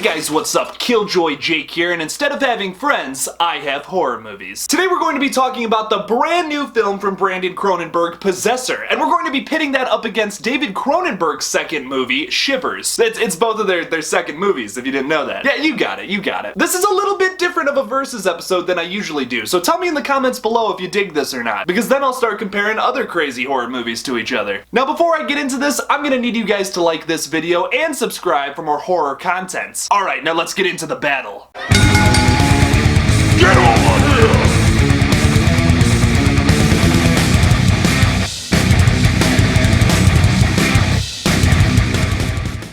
guys, what's up? KillJoy Jake here, and instead of having friends, I have horror movies. Today we're going to be talking about the brand new film from Brandon Cronenberg, Possessor, and we're going to be pitting that up against David Cronenberg's second movie, Shivers. It's both of their second movies, if you didn't know that. Yeah, you got it. This is a little bit different of a versus episode than I usually do, so tell me in the comments below if you dig this or not, because then I'll start comparing other crazy horror movies to each other. Now before I get into this, I'm gonna need you guys to like this video and subscribe for more horror content. Alright, now let's get into the battle. Get over here!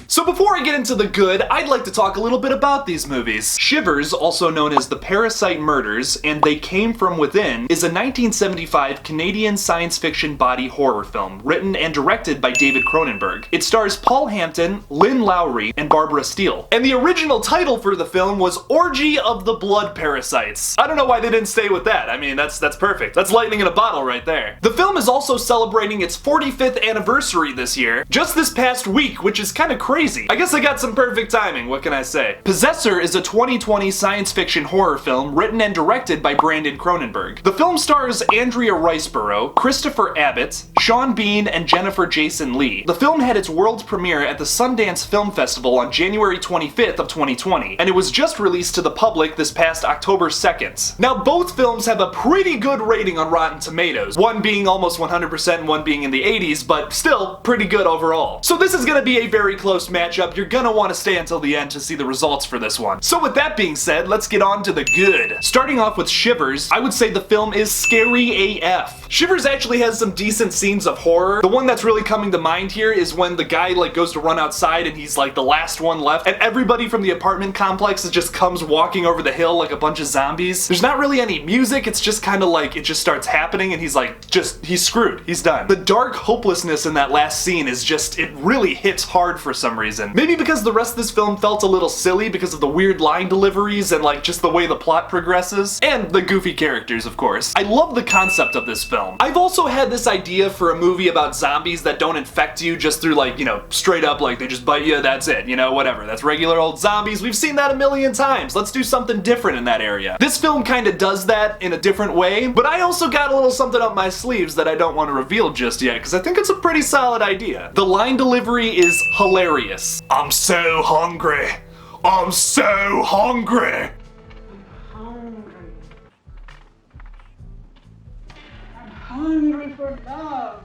So before I get into the good, I'd like to talk a little bit about these movies. Shivers, also known as The Parasite Murders, and They Came From Within, is a 1975 Canadian science fiction body horror film, written and directed by David Cronenberg. It stars Paul Hampton, Lynn Lowry, and Barbara Steele. And the original title for the film was Orgy of the Blood Parasites. I don't know why they didn't stay with that. I mean, that's perfect. That's lightning in a bottle right there. The film is also celebrating its 45th anniversary this year, just this past week, which is kind of crazy. I guess I got some perfect timing, what can I say? Possessor is a 2020 science fiction horror film written and directed by Brandon Cronenberg. The film stars Andrea Riseborough, Christopher Abbott, Sean Bean, and Jennifer Jason Leigh. The film had its world premiere at the Sundance Film Festival on January 25th of 2020, and it was just released to the public this past October 2nd. Now both films have a pretty good rating on Rotten Tomatoes, one being almost 100% and one being in the 80s, but still pretty good overall. So this is gonna be a very close matchup. You're gonna want to stay until the end to see the results for this one. So with that being said, let's get on to the good. Starting off with Shivers, I would say the film is scary AF. Shivers actually has some decent scenes of horror. The one that's really coming to mind here is when the guy goes to run outside and he's like the last one left, and everybody from the apartment complex just comes walking over the hill like a bunch of zombies. There's not really any music, it's just kind of like it just starts happening and he's screwed. He's done. The dark hopelessness in that last scene is just, it really hits hard for some reason. Maybe because the rest of this film felt a little silly because of the weird line deliveries and just the way the plot progresses. And the goofy characters, of course. I love the concept of this film. I've also had this idea for a movie about zombies that don't infect you just through straight up they just bite you, that's it, whatever. That's regular old zombies. We've seen that a million times. Let's do something different in that area. This film kind of does that in a different way, but I also got a little something up my sleeves that I don't want to reveal just yet because I think it's a pretty solid idea. The line delivery is hilarious. I'm so hungry. I'm so hungry. I'm hungry for love.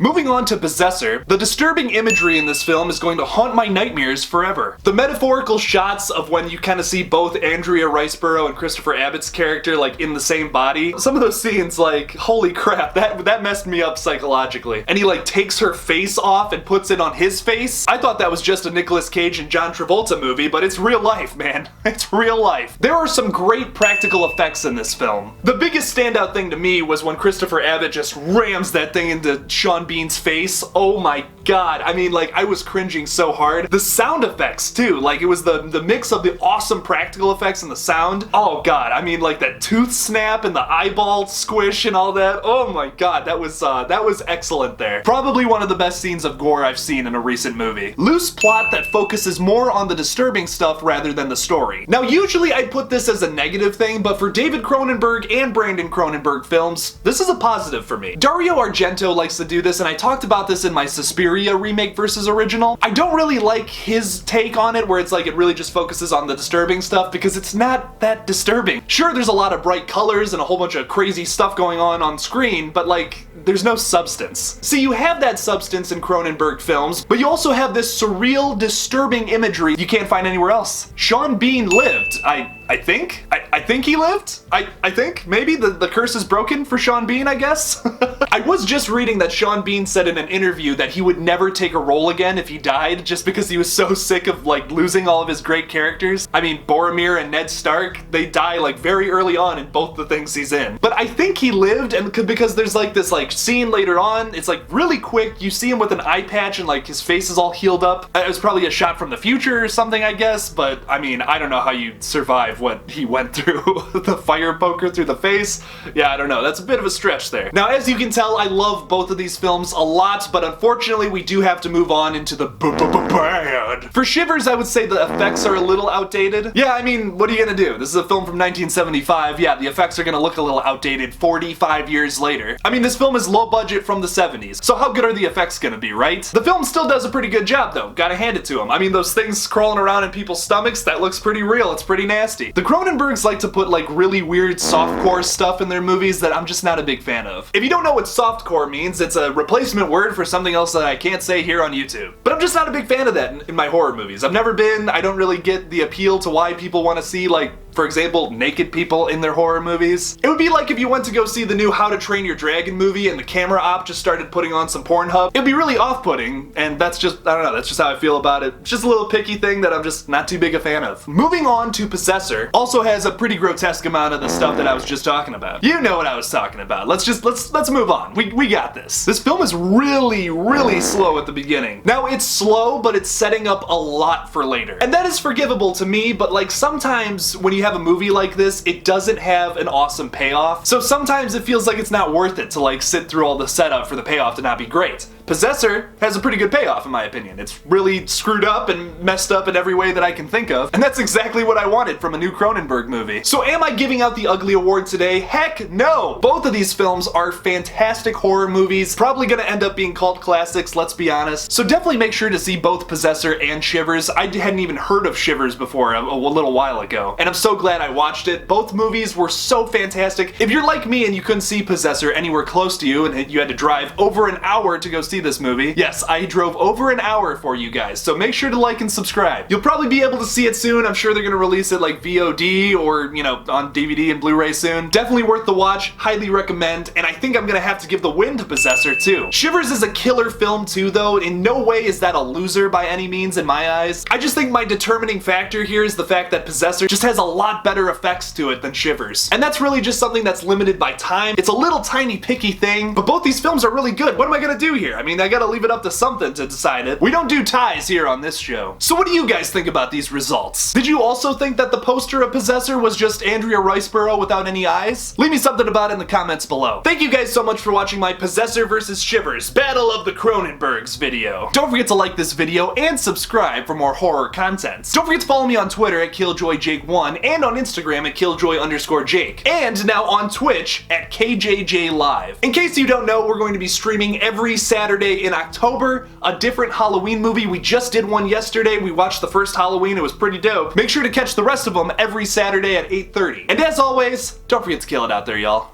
Moving on to Possessor, the disturbing imagery in this film is going to haunt my nightmares forever. The metaphorical shots of when you kind of see both Andrea Riseborough and Christopher Abbott's character in the same body, some of those scenes, holy crap, that messed me up psychologically. And he takes her face off and puts it on his face. I thought that was just a Nicolas Cage and John Travolta movie, but it's real life, man. It's real life. There are some great practical effects in this film. The biggest standout thing to me was when Christopher Abbott just rams that thing into Sean Bean's face. Oh my god. I mean, I was cringing so hard. The sound effects too. It was the mix of the awesome practical effects and the sound. Oh god. I mean, that tooth snap and the eyeball squish and all that. Oh my god. That was excellent there. Probably one of the best scenes of gore I've seen in a recent movie. Loose plot that focuses more on the disturbing stuff rather than the story. Now, usually I'd put this as a negative thing, but for David Cronenberg and Brandon Cronenberg films, this is a positive for me. Dario Argento likes to do this, and I talked about this in my Suspiria remake versus original. I don't really like his take on it, where it's it really just focuses on the disturbing stuff, because it's not that disturbing. Sure, there's a lot of bright colors and a whole bunch of crazy stuff going on screen, but there's no substance. See, you have that substance in Cronenberg films, but you also have this surreal, disturbing imagery you can't find anywhere else. Sean Bean lived, I think? I think he lived? I think? Maybe? The curse is broken for Sean Bean, I guess? I was just reading that Sean Bean said in an interview that he would never take a role again if he died, just because he was so sick of losing all of his great characters. I mean, Boromir and Ned Stark, they die very early on in both the things he's in. But I think he lived, and because there's this scene later on, it's really quick, you see him with an eye patch and his face is all healed up. It was probably a shot from the future or something, I guess, but I mean, I don't know how you survive what he went through. The fire poker through the face. Yeah, I don't know, that's a bit of a stretch there. Now, as you can tell, I love both of these films films a lot, but unfortunately we do have to move on into the bad. For Shivers, I would say the effects are a little outdated. Yeah, I mean, what are you gonna do? This is a film from 1975. Yeah, the effects are gonna look a little outdated 45 years later. I mean, this film is low budget from the 70s, so how good are the effects gonna be, right? The film still does a pretty good job though, gotta hand it to them. I mean, those things crawling around in people's stomachs, that looks pretty real, it's pretty nasty. The Cronenbergs like to put like really weird softcore stuff in their movies that I'm just not a big fan of. If you don't know what softcore means, it's a replacement word for something else that I can't say here on YouTube. But I'm just not a big fan of that in my horror movies. I've never been, I don't really get the appeal to why people want to see, like, for example, naked people in their horror movies. It would be like if you went to go see the new How to Train Your Dragon movie and the camera op just started putting on some Pornhub. It'd be really off-putting, and that's just, I don't know, that's just how I feel about it. It's just a little picky thing that I'm just not too big a fan of. Moving on to Possessor, also has a pretty grotesque amount of the stuff that I was just talking about. You know what I was talking about. Let's move on. We got this. This film is really slow at the beginning. Now, it's slow, but it's setting up a lot for later. And that is forgivable to me, but like sometimes when you have a movie like this, it doesn't have an awesome payoff. So sometimes it feels like it's not worth it to like sit through all the setup for the payoff to not be great. Possessor has a pretty good payoff in my opinion. It's really screwed up and messed up in every way that I can think of, and that's exactly what I wanted from a new Cronenberg movie. So am I giving out the Ugly Award today? Heck no! Both of these films are fantastic horror movies, probably gonna end up being cult classics, let's be honest. So definitely make sure to see both Possessor and Shivers. I hadn't even heard of Shivers before a little while ago, and I'm so glad I watched it. Both movies were so fantastic. If you're like me and you couldn't see Possessor anywhere close to you and you had to drive over an hour to go see this movie, yes, I drove over an hour for you guys, so make sure to like and subscribe. You'll probably be able to see it soon. I'm sure they're gonna release it like VOD or, you know, on DVD and Blu-ray soon. Definitely worth the watch, highly recommend, and I think I'm gonna have to give the win to Possessor too. Shivers is a killer film too though. In no way is that a loser by any means in my eyes. I just think my determining factor here is the fact that Possessor just has a lot better effects to it than Shivers. And that's really just something that's limited by time. It's a little tiny picky thing, but both these films are really good. What am I gonna do here? I mean, I gotta leave it up to something to decide it. We don't do ties here on this show. So what do you guys think about these results? Did you also think that the poster of Possessor was just Andrea Riceborough without any eyes? Leave me something about it in the comments below. Thank you guys so much for watching my Possessor vs. Shivers Battle of the Cronenbergs video. Don't forget to like this video and subscribe for more horror content. Don't forget to follow me on Twitter at KillJoyJake1 and on Instagram at KillJoy_Jake. And now on Twitch at KJJLive. In case you don't know, we're going to be streaming every Saturday in October a different Halloween movie. We just did one yesterday. We watched the first Halloween. It was pretty dope. Make sure to catch the rest of them every Saturday at 8:30. And as always, don't forget to kill it out there, y'all.